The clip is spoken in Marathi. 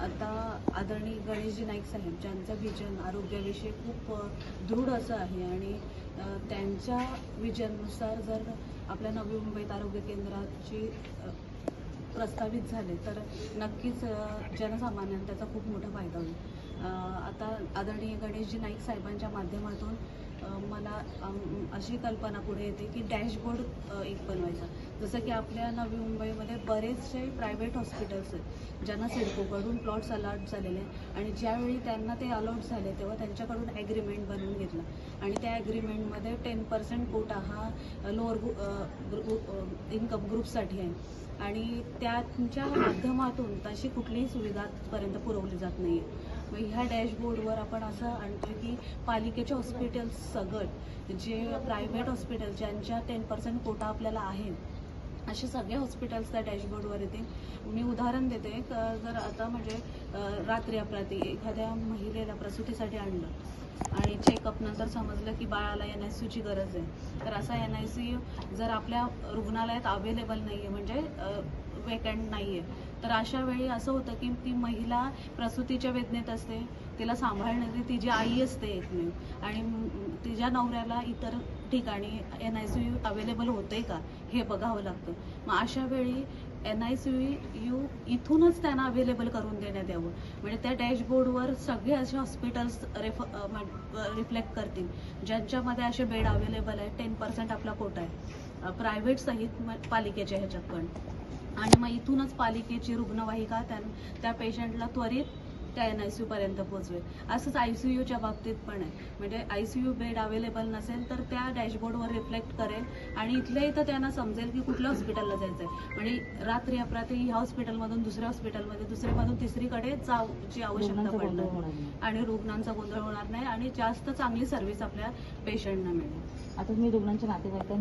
आता आदरणीय गणेशजी नाईक साहेब ज्यांचं विजन आरोग्याविषयी खूप दृढ असं आहे आणि त्यांच्या विजननुसार जर आपल्या नवी मुंबईत आरोग्य केंद्राची प्रस्तावित झाले तर नक्कीच जनसामान्यांना त्याचा खूप मोठा फायदा होईल। आता आदरणीय गणेशजी नाईक साहेबांच्या माध्यमातून मला अशी कल्पना पुढे येते की डॅशबोर्ड एक बनवायचा। जसं की आपल्या नवी मुंबईमध्ये बरेचसे प्रायव्हेट हॉस्पिटल्स आहेत ज्यांना सिडकोकडून प्लॉट्स अलॉट झालेले आणि ज्यावेळी त्यांना ते अलॉट झाले तेव्हा त्यांच्याकडून ॲग्रीमेंट बनवून घेतला आणि त्या ॲग्रीमेंटमध्ये 10% कोटा हा लोअर इन्कम ग्रुपसाठी आहे आणि त्यांच्या माध्यमातून तशी कुठलीही सुविधा आजपर्यंत पुरवली जात नाही आहे। मग ह्या डॅशबोर्डवर आपण असं आणतो की पालिकेचे हॉस्पिटल्स सगळं जे प्रायव्हेट हॉस्पिटल ज्यांच्या 10% कोटा आपल्याला आहे असे सगळे हॉस्पिटल्स त्या डॅशबोर्डवर येतील। मी उदाहरण देते जर आता म्हणजे रात्री अपरात्री एखाद्या महिलेला प्रसूतीसाठी आणलं आणि चेकअप नंतर समजलं की बाळाला NICUची गरज आहे तर असा NICU जर आपल्या रुग्णालयात अवेलेबल नाही आहे म्हणजे वेकंट नाही आहे तर अशा वेळी असं होतं की ती महिला प्रसूतीच्या वेदनेत असते, तिला सांभाळणारी तिची आई असते एकमेव आणि तिच्या नवऱ्याला इतर ठिकाणी NICU अवेलेबल होते का हे बघावं लागतं। मग अशा वेळी NICU इथूनच त्यांना अवेलेबल करून देण्यात यावं म्हणजे त्या डॅशबोर्डवर सगळे असे हॉस्पिटल्स रिफ्लेक्ट करतील ज्यांच्यामध्ये असे बेड अवेलेबल आहे। 10% आपला कोटा आहे प्रायव्हेट सहित पालिकेच्या ह्याच्यात पण आणि मग इथूनच पालिकेची रुग्णवाहिका त्या पेशंटला त्वरित त्या NICU पर्यंत पोहोचवेल। असंच ICUच्या बाबतीत पण आहे म्हणजे ICU बेड अवेलेबल नसेल तर त्या डॅशबोर्डवर रिफ्लेक्ट करेल आणि इथल्या इथं त्यांना समजेल की कुठल्या हॉस्पिटलला जायचं आहे म्हणजे रात्री अपरात्री ह्या हॉस्पिटलमधून दुसऱ्या हॉस्पिटलमध्ये दुसरीमधून तिसरीकडे जाऊची आवश्यकता पडणार आणि रुग्णांचा गोंधळ होणार नाही आणि जास्त चांगली सर्व्हिस आपल्या पेशंटना मिळेल। आता तुम्ही रुग्णांच्या नातेवाईकांना